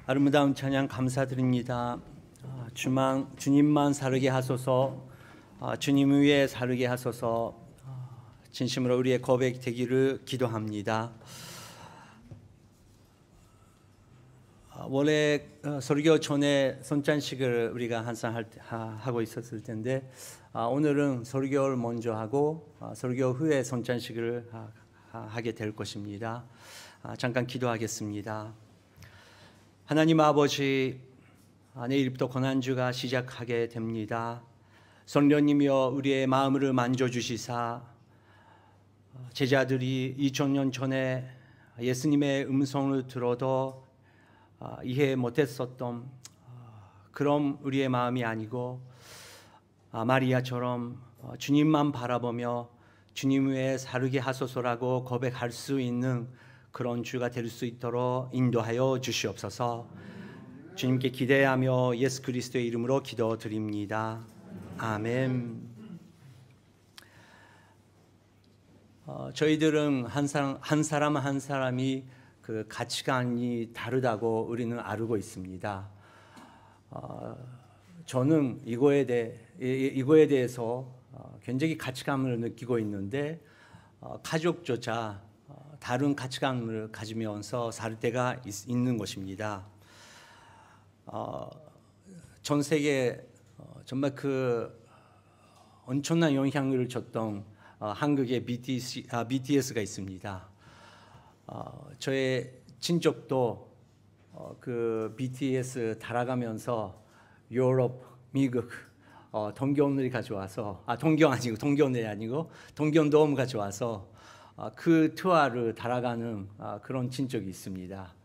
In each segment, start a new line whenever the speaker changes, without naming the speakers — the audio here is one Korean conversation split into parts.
아름다운 찬양 감사드립니다. 주님만 살게 하소서, 주님 위에 살게 하소서. 진심으로 우리의 고백 되기를 기도합니다. 원래 설교 전에 손찬식을 우리가 항상 하고 있었을 텐데, 오늘은 설교를 먼저 하고 설교 후에 손찬식을 하게 될 것입니다. 잠깐 기도하겠습니다. 하나님 아버지, 내일부터 고난주가 시작하게 됩니다. 성령님이여 우리의 마음을 만져주시사 제자들이 2000년 전에 예수님의 음성을 들어도 이해 못했었던 그런 우리의 마음이 아니고 마리아처럼 주님만 바라보며 주님 외에 살게 하소서라고 고백할 수 있는 그런 주가 될 수 있도록 인도하여 주시옵소서. 주님께 기대하며 예수 그리스도의 이름으로 기도드립니다. 아멘. 저희들은 한 사람 한 사람이 그 가치관이 다르다고 우리는 알고 있습니다. 저는 이거에 대해서 굉장히 가치감을 느끼고 있는데 가족조차 다른 가치관을 가지면서 살 때가 있는 것입니다. 전 세계 정말 그 엄청난 영향을 줬던 한국의 BTS가 있습니다. 저의 친족도 그 BTS 따라가면서 유럽, 미국 동경들이 가져와서 동경들이 아니고 동경돔 가져와서 그 투어를 따라가는 그런 친척이 있습니다.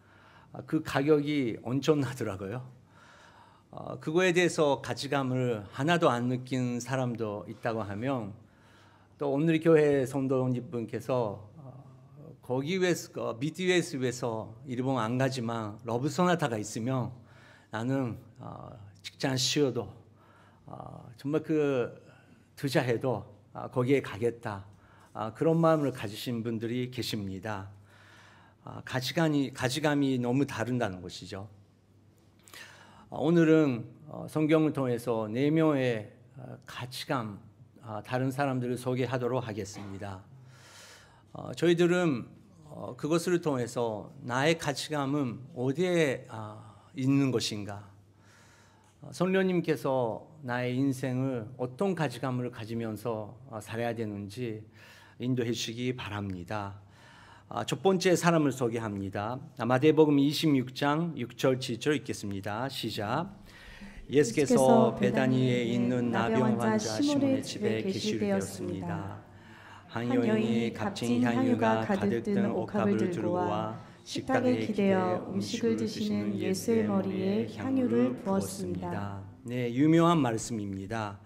그 가격이 엄청나더라고요. 그거에 대해서 가치감을 하나도 안 느낀 사람도 있다고 하면, 또 오늘 교회 성도님분께서 거기 위해서 BTS 위해서 일본 안 가지만 러브 소나타가 있으면 나는 직장 쉬어도 정말 그 투자해도 거기에 가겠다, 그런 마음을 가지신 분들이 계십니다. 가치감이 너무 다른다는 것이죠. 오늘은 성경을 통해서 4명의 가치감, 다른 사람들을 소개하도록 하겠습니다. 저희들은 그것을 통해서 나의 가치감은 어디에 있는 것인가, 성령님께서 나의 인생을 어떤 가치감을 가지면서 살아야 되는지 인도해 주시기 바랍니다. 첫 번째 사람을 소개합니다. 마태복음 26장 6절 7절 읽겠습니다. 시작. 예수께서 베다니에 있는 나병 환자 시몬의 집에 계시게 되었습니다. 한 여인이 값진 향유가 가득 든 옥합을 들고 와 식탁에 기대어 음식을 드시는 예수의 머리에 향유를 부었습니다. 네, 유명한 말씀입니다.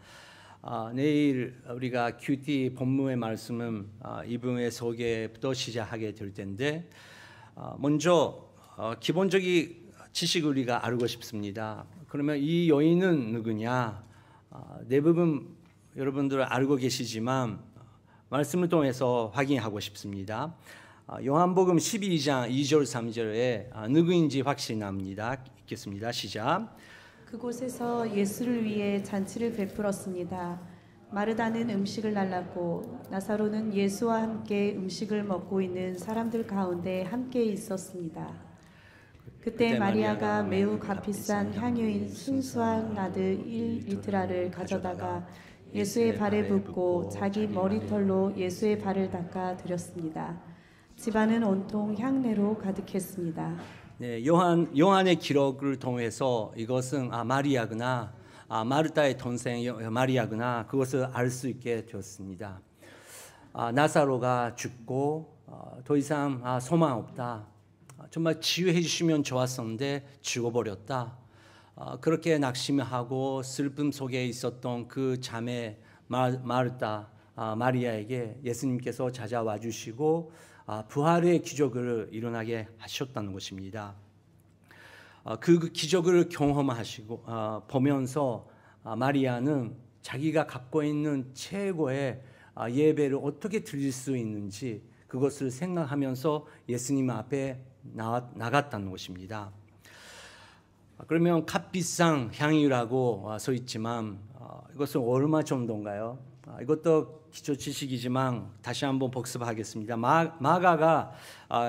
내일 우리가 큐티 본문의 말씀은 이분의 소개부터 시작하게 될 텐데, 먼저 기본적인 지식을 우리가 알고 싶습니다. 그러면 이 여인은 누구냐? 대부분 여러분들 알고 계시지만 말씀을 통해서 확인하고 싶습니다. 요한복음 12장 2절 3절에 누구인지 확실히 납니다. 읽겠습니다. 시작.
그곳에서 예수를 위해 잔치를 베풀었습니다. 마르다는 음식을 날랐고 나사로는 예수와 함께 음식을 먹고 있는 사람들 가운데 함께 있었습니다. 그때 마리아가 매우 값비싼 향유인 순수한 나드 1리트라를 가져다가 예수의 발에 붓고 자기 머리털로 예수의 발을 닦아 드렸습니다. 집안은 온통 향내로 가득했습니다.
네, 요한의 기록을 통해서 이것은 마리아구나, 마르다의 동생 마리아구나, 그것을 알 수 있게 되었습니다. 나사로가 죽고 더 이상 소망 없다, 정말 치유해 주시면 좋았었는데 죽어버렸다, 그렇게 낙심하고 슬픔 속에 있었던 그 자매 마르다, 마리아에게 예수님께서 찾아와 주시고 부활의 기적을 일어나게 하셨다는 것입니다. 그 기적을 경험하시고 보면서 마리아는 자기가 갖고 있는 최고의 예배를 어떻게 드릴 수 있는지 그것을 생각하면서 예수님 앞에 나갔다는 것입니다. 그러면 값비싼 향유라고 써 있지만 이것은 얼마 정도인가요? 이것도 기초 지식이지만 다시 한번 복습하겠습니다. 마가가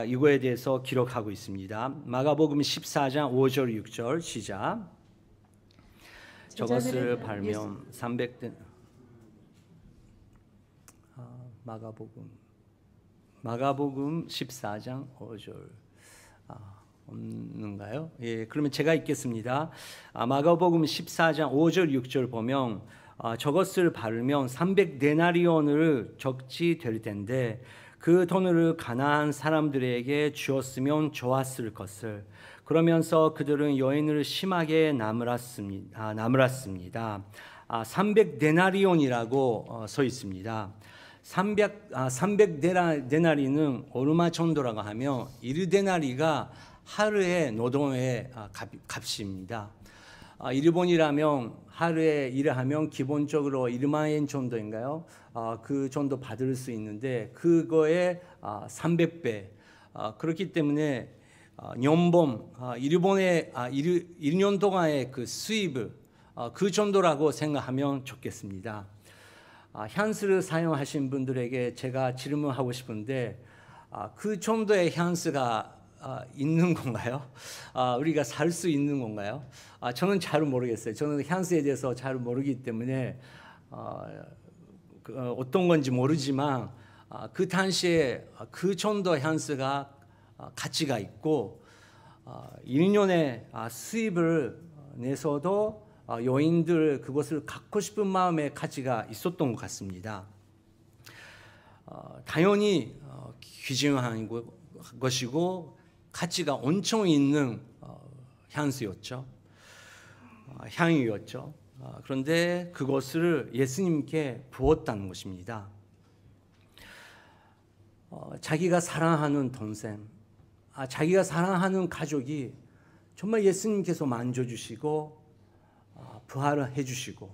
이거에 대해서 기록하고 있습니다. 마가복음 14장 5절 6절 시작. 저것을 팔면 300대 마가복음 14장 5절 없는가요? 예, 그러면 제가 읽겠습니다. 마가복음 14장 5절 6절 보면 저것을 바르면 300데나리온을 적지 될 텐데 그 돈을 가난한 사람들에게 주었으면 좋았을 것을. 그러면서 그들은 여인을 심하게 나무랐습니다. 300데나리온이라고 써 있습니다. 300데나리는 얼마 정도라고 하면 1데나리가 하루의 노동의 값입니다. 일본이라면 하루에 일을 하면 기본적으로 1만 엔 정도인가요? 그 정도 받을 수 있는데 그거의 300배. 그렇기 때문에 연봉, 일본의 1년 동안의 그 수입을 그 정도라고 생각하면 좋겠습니다. 향수를 사용하신 분들에게 제가 질문하고 싶은데 그 정도의 향수가 있는 건가요? 우리가 살 수 있는 건가요? 저는 잘 모르겠어요. 저는 향수에 대해서 잘 모르기 때문에 어떤 건지 모르지만 그 당시에 그 정도 향수가 가치가 있고 1년의 수입을 내서도 여인들 그것을 갖고 싶은 마음의 가치가 있었던 것 같습니다. 당연히 귀중한 것이고 가치가 엄청 있는 향수였죠. 향유였죠. 그런데 그것을 예수님께 부었다는 것입니다. 자기가 사랑하는 동생, 자기가 사랑하는 가족이 정말 예수님께서 만져주시고 부활을 해주시고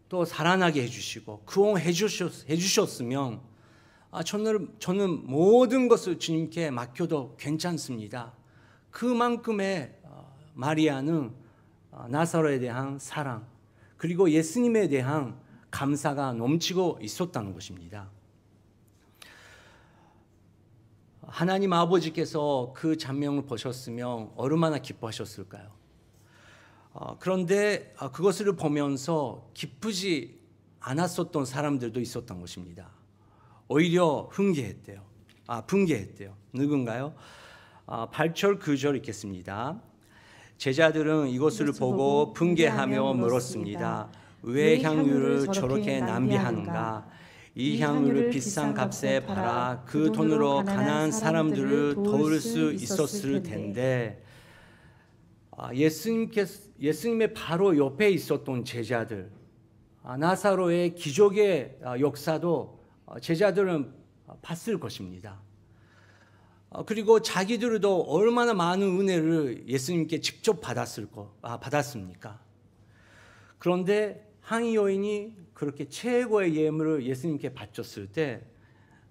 또 살아나게 해주시고 구원해 주셨으면 저는 모든 것을 주님께 맡겨도 괜찮습니다. 그만큼의 마리아는 나사로에 대한 사랑 그리고 예수님에 대한 감사가 넘치고 있었다는 것입니다. 하나님 아버지께서 그 장면을 보셨으면 얼마나 기뻐하셨을까요? 그런데 그것을 보면서 기쁘지 않았었던 사람들도 있었던 것입니다. 오히려 분개했대요. 누군가요? 8절 9절 읽겠습니다. 제자들은 이것을 보고 분개하며 물었습니다. 왜 향유를 저렇게 낭비하는가? 이 향유를 비싼 값에 팔아 그 돈으로 가난한 사람들을 도울 수 있었을 텐데. 예수님의 바로 옆에 있었던 제자들, 나사로의 기적의 역사도 제자들은 봤을 것입니다. 그리고 자기들도 얼마나 많은 은혜를 예수님께 직접 받았습니까? 그런데 한 여인이 그렇게 최고의 예물을 예수님께 바쳤을 때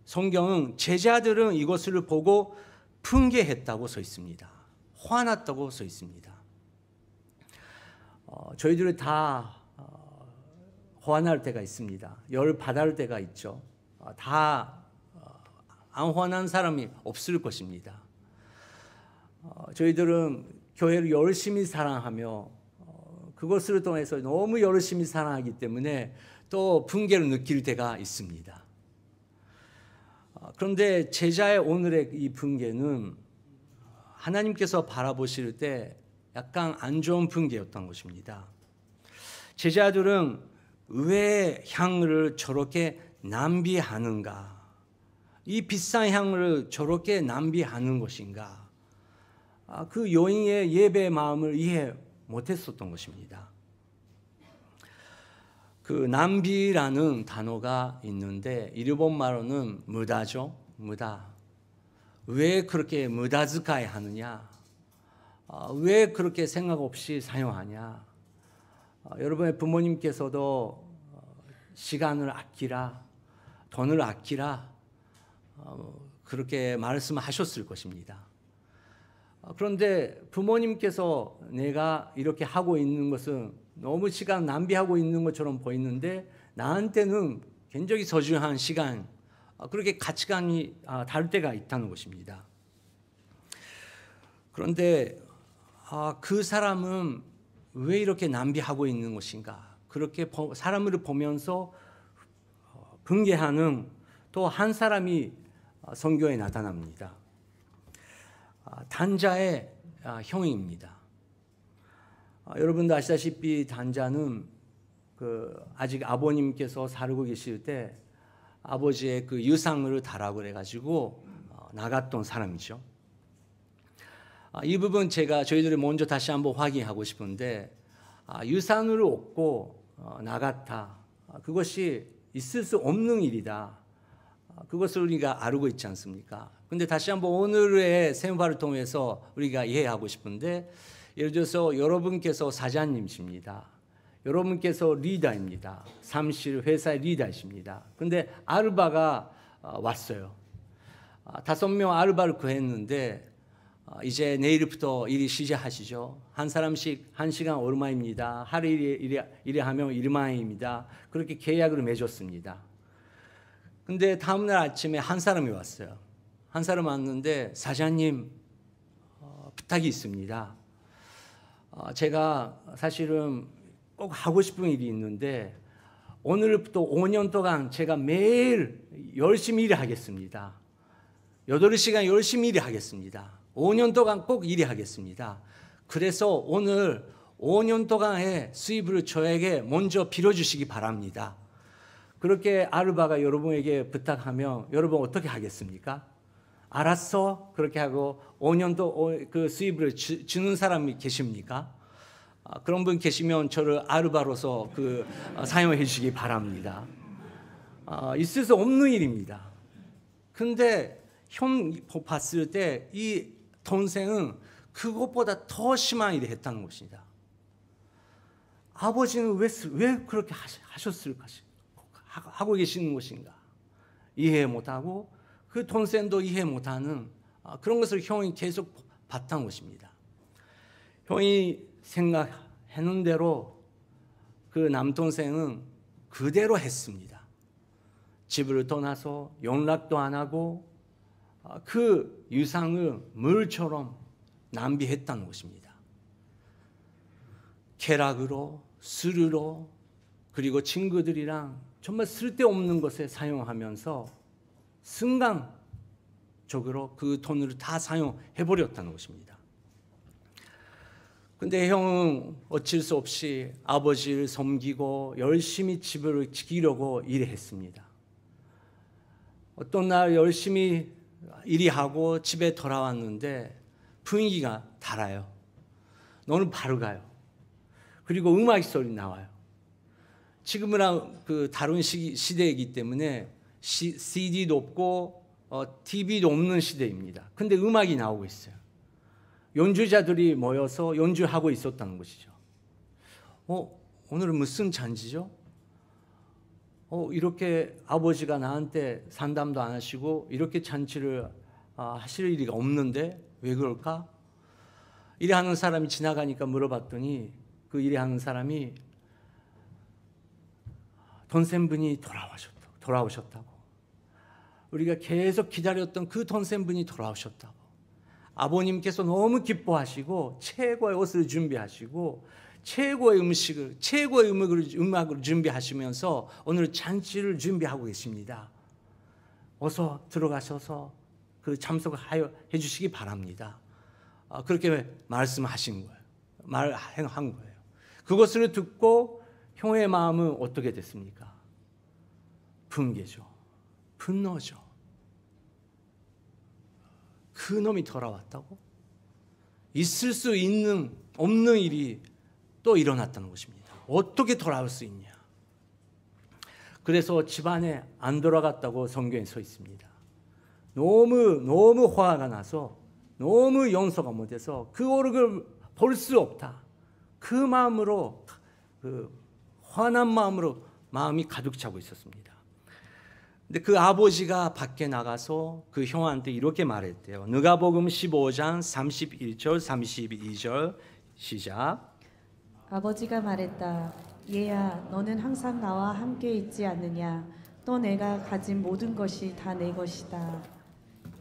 성경은 제자들은 이것을 보고 분개했다고 써 있습니다. 화났다고 써 있습니다. 저희들은 다 화날 때가 있습니다. 열 받을 때가 있죠. 다 안 화난 사람이 없을 것입니다. 저희들은 교회를 열심히 사랑하며 그것을 통해서 너무 열심히 사랑하기 때문에 또 분개를 느낄 때가 있습니다. 그런데 제자의 오늘의 이 분개는 하나님께서 바라보실 때 약간 안 좋은 분개였던 것입니다. 제자들은 왜 향을 저렇게 낭비하는가? 이 비싼 향을 저렇게 낭비하는 것인가? 그 여인의 예배의 마음을 이해 못했었던 것입니다. 그 낭비라는 단어가 있는데 일본말로는 무다죠. 무다. 왜 그렇게 무다즈카이 하느냐? 왜 그렇게 생각 없이 사용하냐? 여러분의 부모님께서도 시간을 아끼라, 돈을 아끼라 그렇게 말씀하셨을 것입니다. 그런데 부모님께서 내가 이렇게 하고 있는 것은 너무 시간 낭비하고 있는 것처럼 보이는데 나한테는 굉장히 소중한 시간, 그렇게 가치관이 다를 때가 있다는 것입니다. 그런데 그 사람은 왜 이렇게 낭비하고 있는 것인가? 그렇게 사람을 보면서 분개하는 또 한 사람이 성경에 나타납니다. 단자의 형입니다. 여러분도 아시다시피 단자는 아직 아버님께서 살고 계실 때 아버지의 그 유산을 달라고 그래가지고 나갔던 사람이죠. 이 부분 저희들이 먼저 다시 한번 확인하고 싶은데 유산을 얻고 나갔다. 그것이 있을 수 없는 일이다. 그것을 우리가 알고 있지 않습니까? 근데 다시 한번 오늘의 생활을 통해서 우리가 이해하고 싶은데 예를 들어서 여러분께서 사장님이십니다. 여러분께서 리더입니다. 사무실 회사의 리더이십니다. 근데 아르바가 왔어요. 5명 아르바를 구했는데 이제 내일부터 일이 시작하시죠. 한 사람씩 1시간 얼마입니다. 하루 일하면 1만원입니다. 그렇게 계약을 맺었습니다. 근데 다음날 아침에 한 사람이 왔어요. 한 사람 왔는데 사장님 부탁이 있습니다. 제가 사실은 꼭 하고 싶은 일이 있는데 오늘부터 5년 동안 제가 매일 열심히 일하겠습니다. 8시간 열심히 일하겠습니다. 5년 동안 꼭 일하겠습니다. 그래서 오늘 5년 동안의 수입을 저에게 먼저 빌어주시기 바랍니다. 그렇게 아르바가 여러분에게 부탁하면 여러분 어떻게 하겠습니까? 알았어. 그렇게 하고 5년도 그 수입을 주는 사람이 계십니까? 그런 분 계시면 저를 아르바로서 사용해 주시기 바랍니다. 있을 수 없는 일입니다. 근데 형 봤을 때 이 동생은 그것보다 더 심한 일을 했다는 것입니다. 아버지는 왜 그렇게 하셨을까? 하고 계시는 것인가? 이해 못하고 그 동생도 이해 못하는 그런 것을 형이 계속 봤다는 것입니다. 형이 생각하는 대로 그 남동생은 그대로 했습니다. 집을 떠나서 연락도 안 하고 그 유산을 물처럼 낭비했다는 것입니다. 쾌락으로, 술으로, 그리고 친구들이랑 정말 쓸데없는 것에 사용하면서 순간적으로 그 돈을 다 사용해버렸다는 것입니다. 근데 형은 어쩔 수 없이 아버지를 섬기고 열심히 집을 지키려고 일했습니다. 어떤 날 열심히 일하고 집에 돌아왔는데 분위기가 달라요. 너는 바로 가요. 그리고 음악 소리 나와요. 지금은 다른 시대이기 때문에 CD도 없고 TV도 없는 시대입니다. 근데 음악이 나오고 있어요. 연주자들이 모여서 연주하고 있었다는 것이죠. 오늘은 무슨 잔치죠? 이렇게 아버지가 나한테 상담도 안 하시고 이렇게 잔치를 하실 일이 없는데 왜 그럴까? 일하는 사람이 지나가니까 물어봤더니 그 일하는 사람이 동생분이 돌아오셨다고. 우리가 계속 기다렸던 그 동생분이 돌아오셨다고. 아버님께서 너무 기뻐하시고 최고의 옷을 준비하시고 최고의 음식을, 최고의 음악을 준비하시면서 오늘 잔치를 준비하고 계십니다. 어서 들어가셔서 그 참석해 주시기 바랍니다. 그렇게 말씀하신 거예요. 말한 거예요. 그것을 듣고 형의 마음은 어떻게 됐습니까? 분개죠. 분노죠. 그 놈이 돌아왔다고? 있을 수 없는 일이 또 일어났다는 것입니다. 어떻게 돌아올 수 있냐? 그래서 집안에 안 돌아갔다고 성경에 써 있습니다. 너무 화가 나서 너무 용서가 못해서 그 얼굴을 볼 수 없다. 그 마음으로 화난 마음으로 마음이 가득 차고 있었습니다. 근데 그 아버지가 밖에 나가서 그 형한테 이렇게 말했대요. 누가복음 15장 31절 32절 시작.
아버지가 말했다. 얘야, 너는 항상 나와 함께 있지 않느냐? 또 내가 가진 모든 것이 다 내 것이다.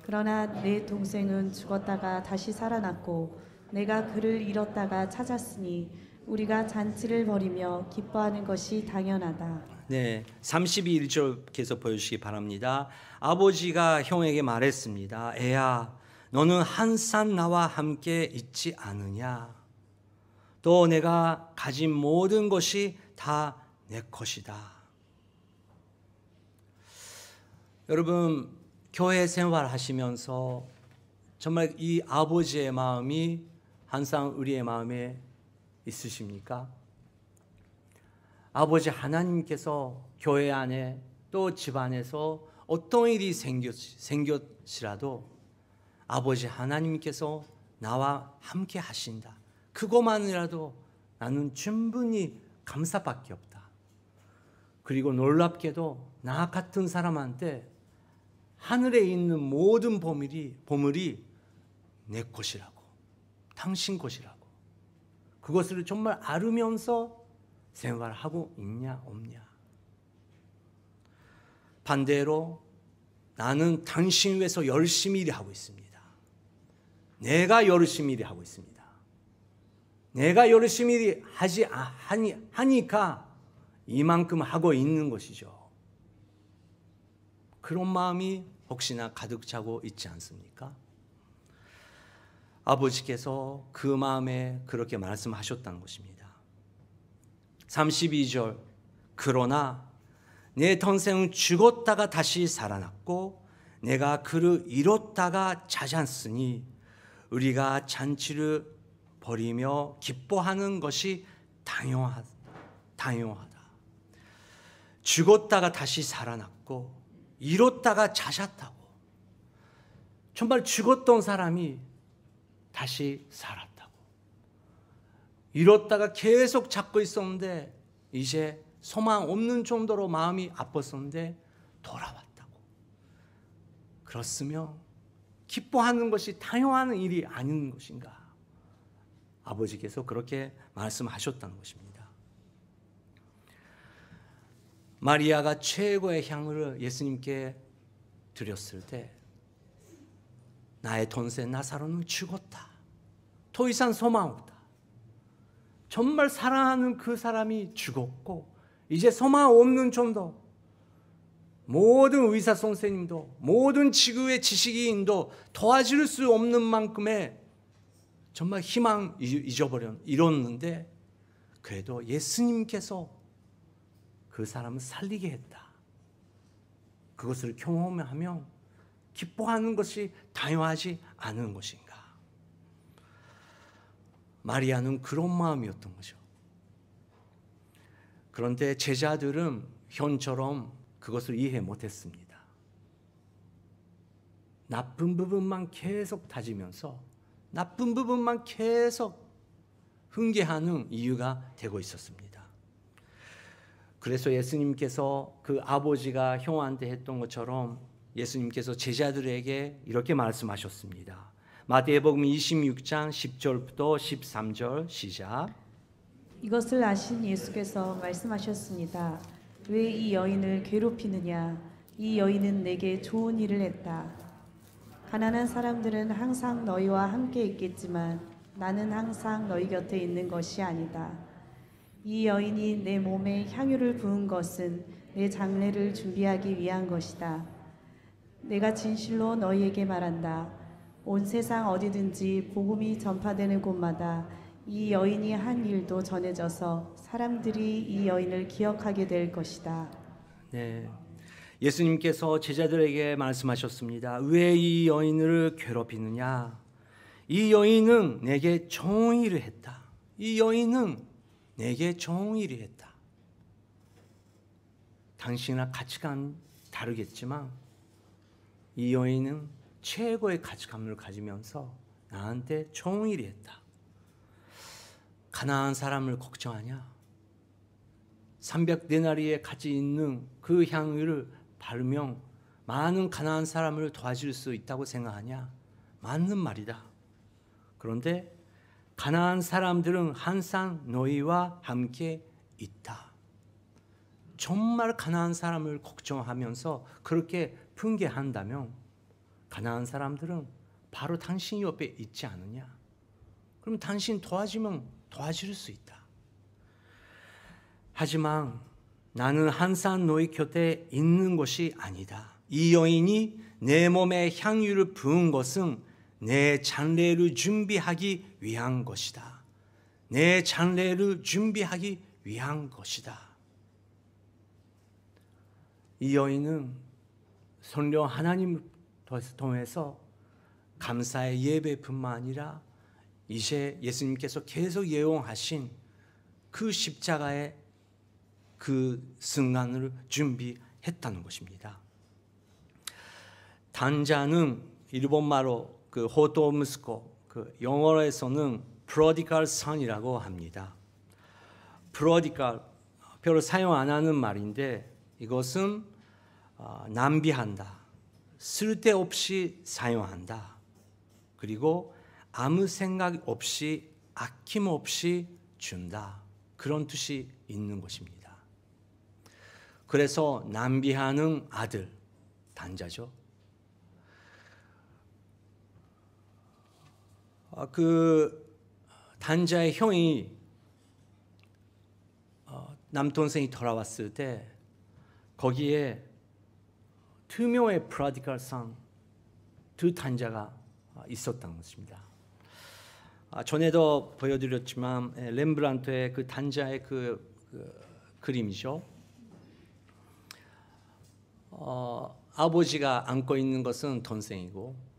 그러나 내 동생은 죽었다가 다시 살아났고 내가 그를 잃었다가 찾았으니 우리가 잔치를 벌이며 기뻐하는 것이 당연하다.
네, 31절께서 보여주시기 바랍니다. 아버지가 형에게 말했습니다. 애야, 너는 항상 나와 함께 있지 않느냐? 또 내가 가진 모든 것이 다 내 것이다. 여러분, 교회 생활하시면서 정말 이 아버지의 마음이 항상 우리의 마음에 있으십니까? 아버지 하나님께서 교회 안에 또 집안에서 어떤 일이 생겼이라도 아버지 하나님께서 나와 함께 하신다. 그것만이라도 나는 충분히 감사밖에 없다. 그리고 놀랍게도 나 같은 사람한테 하늘에 있는 모든 보물이 내 것이라고, 당신 것이라고, 그것을 정말 알으면서 생활하고 있냐 없냐. 반대로 나는 당신 위해서 열심히 일하고 있습니다. 내가 열심히 일하고 있습니다. 내가 열심히 하니까 이만큼 하고 있는 것이죠. 그런 마음이 혹시나 가득 차고 있지 않습니까? 아버지께서 그 마음에 그렇게 말씀하셨다는 것입니다. 32절. 그러나 내 동생은 죽었다가 다시 살아났고 내가 그를 잃었다가 찾았으니 우리가 잔치를 벌이며 기뻐하는 것이 당연하다. 죽었다가 다시 살아났고 잃었다가 찾았다고. 정말 죽었던 사람이 다시 살았다고. 잃었다가 계속 찾고 있었는데 이제 소망 없는 정도로 마음이 아팠었는데 돌아왔다고. 그렇으면 기뻐하는 것이 당연한 일이 아닌 것인가? 아버지께서 그렇게 말씀하셨다는 것입니다. 마리아가 최고의 향을 예수님께 드렸을 때 나의 동생 나사로는 죽었다. 더 이상 소망 없다. 정말 사랑하는 그 사람이 죽었고 이제 소망 없는 정도, 모든 의사 선생님도 모든 지구의 지식인도 도와줄 수 없는 만큼의 정말 희망 잃었는데 그래도 예수님께서 그 사람을 살리게 했다. 그것을 경험하면 기뻐하는 것이 당연하지 않은 것인가? 마리아는 그런 마음이었던 거죠. 그런데 제자들은 현처럼 그것을 이해 못했습니다. 나쁜 부분만 계속 다지면서 나쁜 부분만 계속 훈계하는 이유가 되고 있었습니다. 그래서 예수님께서 그 아버지가 형한테 했던 것처럼 예수님께서 제자들에게 이렇게 말씀하셨습니다. 마태복음 26장 10절부터 13절 시작.
이것을 아신 예수께서 말씀하셨습니다. 왜 이 여인을 괴롭히느냐? 이 여인은 내게 좋은 일을 했다. 가난한 사람들은 항상 너희와 함께 있겠지만 나는 항상 너희 곁에 있는 것이 아니다. 이 여인이 내 몸에 향유를 부은 것은 내 장례를 준비하기 위한 것이다. 내가 진실로 너희에게 말한다. 온 세상 어디든지 복음이 전파되는 곳마다 이 여인이 한 일도 전해져서 사람들이 이 여인을 기억하게 될 것이다.
네, 예수님께서 제자들에게 말씀하셨습니다. 왜 이 여인을 괴롭히느냐? 이 여인은 내게 좋은 일을 했다. 이 여인은 내게 좋은 일을 했다. 당신이나 가치관 다르겠지만 이 여인은 최고의 가치관을 가지면서 나한테 좋은 일을 했다. 가난한 사람을 걱정하냐? 300데나리의 가치 있는 그 향유를 바르면 많은 가난한 사람을 도와줄 수 있다고 생각하냐? 맞는 말이다. 그런데 가난한 사람들은 항상 너희와 함께 있다. 정말 가난한 사람을 걱정하면서 그렇게 핑계한다면 가난한 사람들은 바로 당신 옆에 있지 않느냐? 그럼 당신 도와주면 도와줄 수 있다. 하지만 나는 항상 너희 곁에 있는 것이 아니다. 이 여인이 내 몸에 향유를 부은 것은 내 장례를 준비하기 위한 것이다. 내 장례를 준비하기 위한 것이다. 이 여인은 성령 하나님을 통해서 감사의 예배뿐만 아니라 이제 예수님께서 계속 예언하신 그 십자가의 그 순간을 준비했다는 것입니다. 단자는 일본말로 그 호도무스코, 그 영어에서는 prodigal son이라고 합니다. prodigal 별로 사용 안 하는 말인데 이것은 낭비한다, 쓸데없이 사용한다, 그리고 아무 생각 없이 아낌없이 준다, 그런 뜻이 있는 것입니다. 그래서 낭비하는 아들, 단자죠. 그 단자의 형이 남동생이 돌아왔을 때 거기에 두 명의 프로디갈 선, 두 단자가 있었던 것입니다. 전에도 보여드렸지만 렘브란트의 그 단자의 그 그림이죠. 아버지가 안고 있는 것은 동생이고,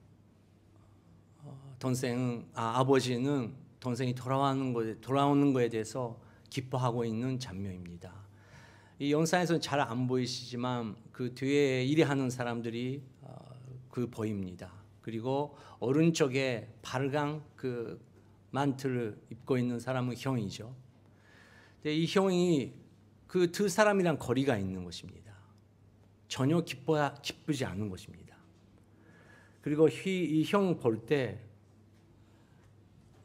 아버지는 동생이 돌아오는 거에 대해서 기뻐하고 있는 장면입니다. 이 영상에서는 잘 안 보이시지만 그 뒤에 일하는 사람들이 그 보입니다. 그리고 오른쪽에 빨간 그 만트를 입고 있는 사람은 형이죠. 근데 이 형이 그 두 사람이랑 거리가 있는 것입니다. 전혀 기쁘지 않은 것입니다. 그리고 이 형 볼 때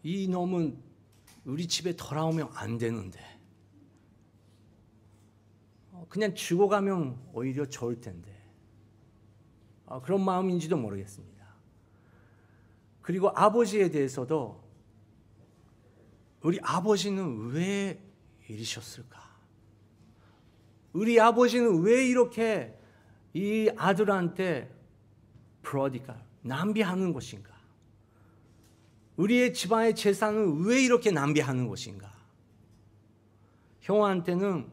이 놈은 우리 집에 돌아오면 안 되는데 그냥 죽어가면 오히려 좋을 텐데 그런 마음인지도 모르겠습니다. 그리고 아버지에 대해서도 우리 아버지는 왜 이러셨을까? 우리 아버지는 왜 이렇게 이 아들한테 프로디갈, 낭비하는 것인가? 우리의 집안의 재산을 왜 이렇게 낭비하는 것인가? 형한테는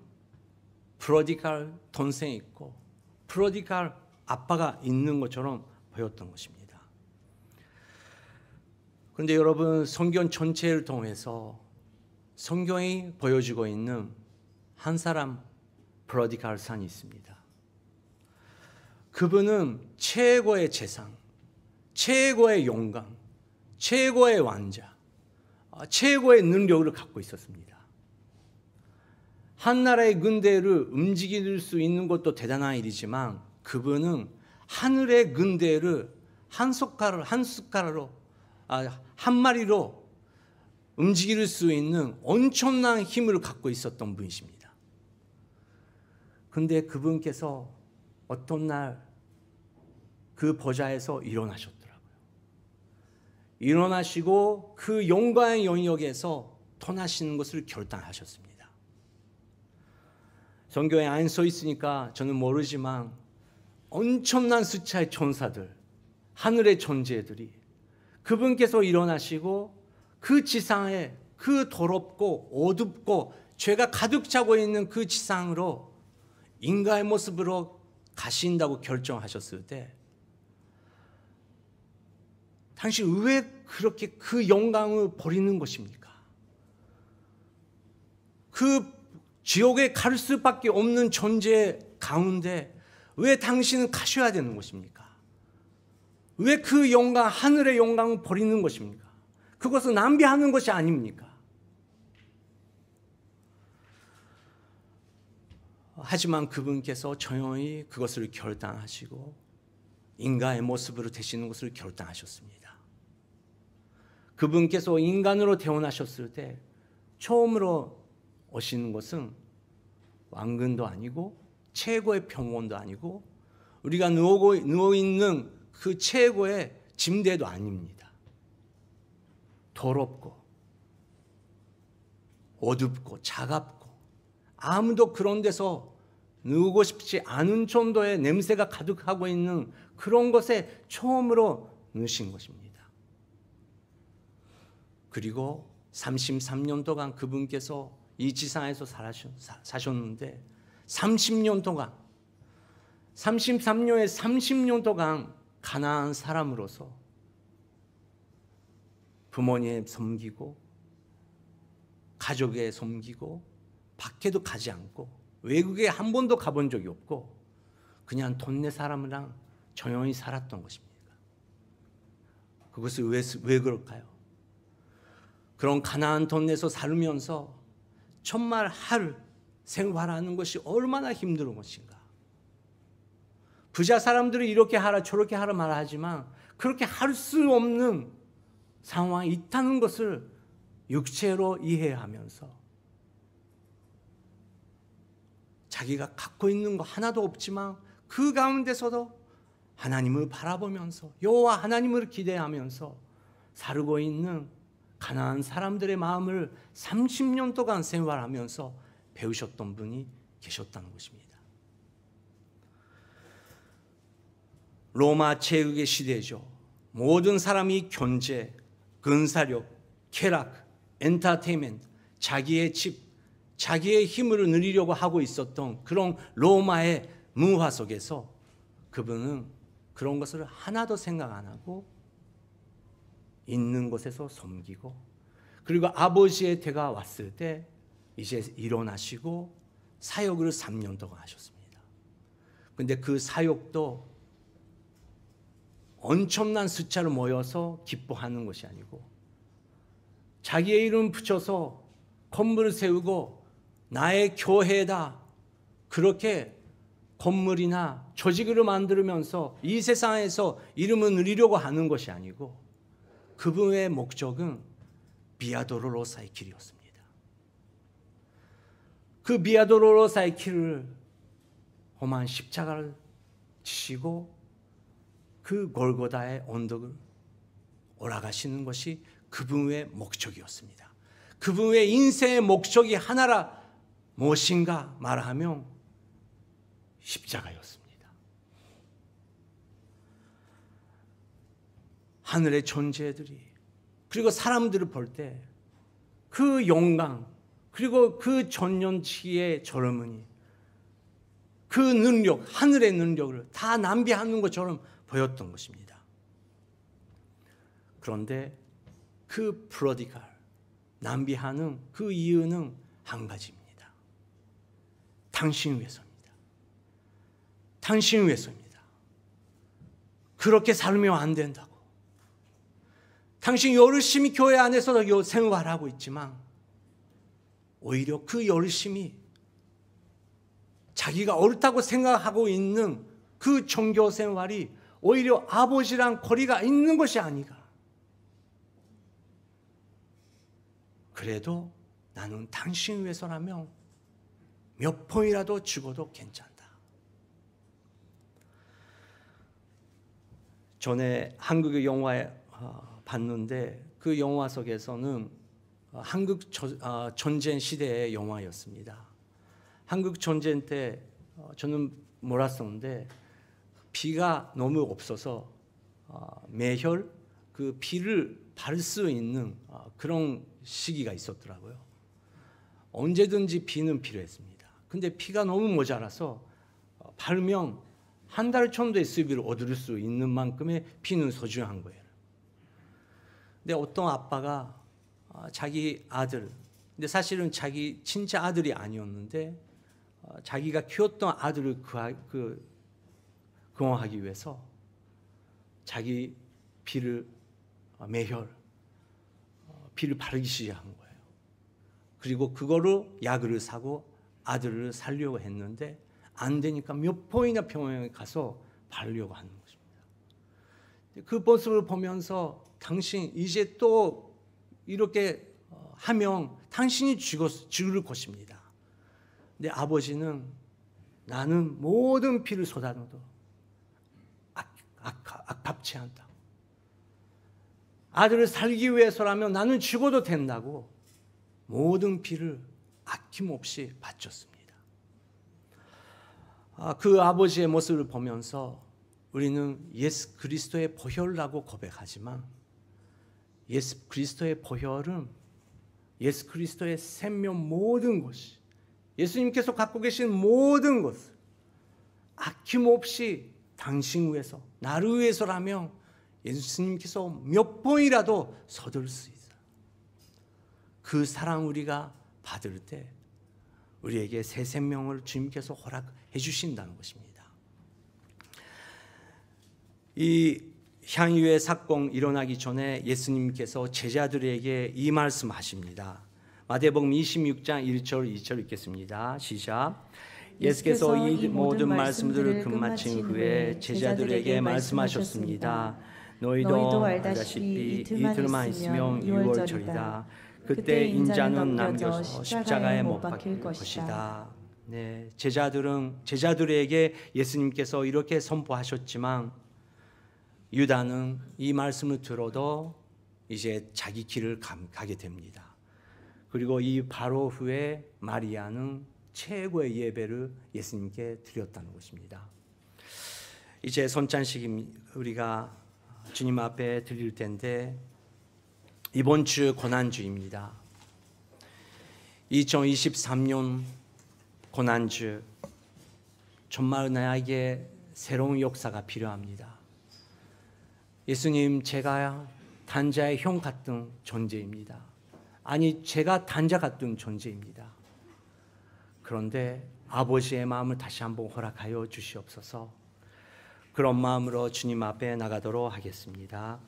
프로디갈 동생이 있고 프로디갈 아빠가 있는 것처럼 보였던 것입니다. 그런데 여러분, 성경 전체를 통해서 성경이 보여주고 있는 한 사람 프로디갈 선이 있습니다. 그분은 최고의 재산, 최고의 영광, 최고의 왕자, 최고의 능력을 갖고 있었습니다. 한 나라의 군대를 움직일 수 있는 것도 대단한 일이지만 그분은 하늘의 군대를 한 마리로 움직일 수 있는 엄청난 힘을 갖고 있었던 분이십니다. 그런데 그분께서 어떤 날 그 보좌에서 일어나셨더라고요. 일어나시고 그 영광의 영역에서 떠나시는 것을 결단하셨습니다. 성경에 안 써 있으니까 저는 모르지만 엄청난 숫자의 천사들, 하늘의 존재들이 그분께서 일어나시고 그 지상에 그 더럽고 어둡고 죄가 가득 차고 있는 그 지상으로 인간의 모습으로 가신다고 결정하셨을 때 당신 왜 그렇게 그 영광을 버리는 것입니까? 그 지옥에 갈 수밖에 없는 존재 가운데 왜 당신은 가셔야 되는 것입니까? 왜 그 영광, 하늘의 영광을 버리는 것입니까? 그것은 낭비하는 것이 아닙니까? 하지만 그분께서 조용히 그것을 결단하시고 인간의 모습으로 되시는 것을 결단하셨습니다. 그분께서 인간으로 태어나셨을 때 처음으로 오시는 것은 왕궁도 아니고 최고의 평원도 아니고 우리가 누워있는 그 최고의 침대도 아닙니다. 더럽고 어둡고 차갑고 아무도 그런 데서 누우고 싶지 않은 정도의 냄새가 가득하고 있는 그런 것에 처음으로 누우신 것입니다. 그리고 33년 동안 그분께서 이 지상에서 사셨는데 30년 동안 33년에 30년 동안 가난한 사람으로서 부모님 섬기고 가족에 섬기고 밖에도 가지 않고 외국에 한 번도 가본 적이 없고 그냥 동네 사람이랑 조용히 살았던 것입니다. 그것을 왜 그럴까요? 그런 가난한 동네에서 살면서 정말 하루 생활하는 것이 얼마나 힘든 것인가. 부자 사람들이 이렇게 하라 저렇게 하라 말하지만 그렇게 할 수 없는 상황이 있다는 것을 육체로 이해하면서 자기가 갖고 있는 거 하나도 없지만 그 가운데서도 하나님을 바라보면서 여호와 하나님을 기대하면서 살고 있는 가난한 사람들의 마음을 30년 동안 생활하면서 배우셨던 분이 계셨다는 것입니다. 로마 제국의 시대죠. 모든 사람이 경제, 군사력, 쾌락, 엔터테인먼트, 자기의 집, 자기의 힘을 누리려고 하고 있었던 그런 로마의 문화 속에서 그분은 그런 것을 하나도 생각 안 하고 있는 곳에서 섬기고 그리고 아버지의 때가 왔을 때 이제 일어나시고 사역을 3년 동안 하셨습니다. 그런데 그 사역도 엄청난 숫자로 모여서 기뻐하는 것이 아니고 자기의 이름 붙여서 건물을 세우고 나의 교회다 그렇게 건물이나 조직을 만들면서 이 세상에서 이름을 누리려고 하는 것이 아니고 그분의 목적은 비아도로로사의 길이었습니다. 그 비아도로로사의 길을 험한 십자가를 지시고 그 골고다의 언덕을 올라가시는 것이 그분의 목적이었습니다. 그분의 인생의 목적이 하나라 무엇인가 말하면 십자가였습니다. 하늘의 존재들이 그리고 사람들을 볼 때 그 영광 그리고 그 전년치의 젊은이 그 능력 하늘의 능력을 다 낭비하는 것처럼 보였던 것입니다. 그런데 그 프로디갈 낭비하는 그 이유는 한 가지입니다. 당신 위해서입니다. 당신 위해서입니다. 그렇게 살면 안 된다고. 당신 열심히 교회 안에서도 생활하고 있지만 오히려 그 열심이 자기가 옳다고 생각하고 있는 그 종교 생활이 오히려 아버지랑 거리가 있는 것이 아닌가. 그래도 나는 당신 위해서라면 몇 번이라도 죽어도 괜찮다. 전에 한국의 영화에 봤는데 그 영화 속에서는 한국 전쟁 시대의 영화였습니다. 한국 전쟁 때 저는 몰랐었는데 비가 너무 없어서 매혈 그 비를 바를 수 있는 그런 시기가 있었더라고요. 언제든지 비는 필요했습니다. 근데 비가 너무 모자라서 바르면 한 달 정도의 수입을 얻을 수 있는 만큼의 비는 소중한 거예요. 근데 어떤 아빠가 자기 아들, 근데 사실은 자기 진짜 아들이 아니었는데 자기가 키웠던 아들을 구원하기 위해서 자기 비를 매혈 비를 바르기 시작한 거예요. 그리고 그거로 약을 사고 아들을 살려고 했는데 안 되니까 몇 번이나 병원에 가서 바르려고 하는 것입니다. 그 모습을 보면서 당신 이제 또 이렇게 하면 당신이 죽을 것입니다. 근데 아버지는 나는 모든 피를 쏟아넣어도 악합치 않다. 아들을 살기 위해서라면 나는 죽어도 된다고 모든 피를 아낌없이 바쳤습니다. 그 아버지의 모습을 보면서 우리는 예수 그리스도의 보혈이라고 고백하지만 예수 그리스도의 보혈은 예수 그리스도의 생명 모든 것이 예수님께서 갖고 계신 모든 것을 아낌없이 당신 위해서 나를 위해서라면 예수님께서 몇 번이라도 서둘 수 있어요. 그 사랑 우리가 받을 때 우리에게 새 생명을 주님께서 허락해 주신다는 것입니다. 이 향유의 사건 일어나기 전에 예수님께서 제자들에게 이 말씀하십니다. 마태복음 26장 1절 2절 읽겠습니다. 시작. 예수께서 이 모든 말씀들을 끝마친 후에 제자들에게 말씀하셨습니다. 너희도 알다시피 이틀만 있으면 유월절이다. 그때 인자는 남겨서 십자가에 못 박힐 것이다. 네, 제자들에게 예수님께서 이렇게 선포하셨지만 유다는 이 말씀을 들어도 이제 자기 길을 가게 됩니다. 그리고 이 바로 후에 마리아는 최고의 예배를 예수님께 드렸다는 것입니다. 이제 손찬식 우리가 주님 앞에 드릴 텐데 이번 주 고난주입니다. 2023년 고난주 정말 나에게 새로운 역사가 필요합니다. 예수님, 제가 단자의 형 같은 존재입니다. 아니, 제가 단자 같은 존재입니다. 그런데 아버지의 마음을 다시 한번 허락하여 주시옵소서. 그런 마음으로 주님 앞에 나가도록 하겠습니다.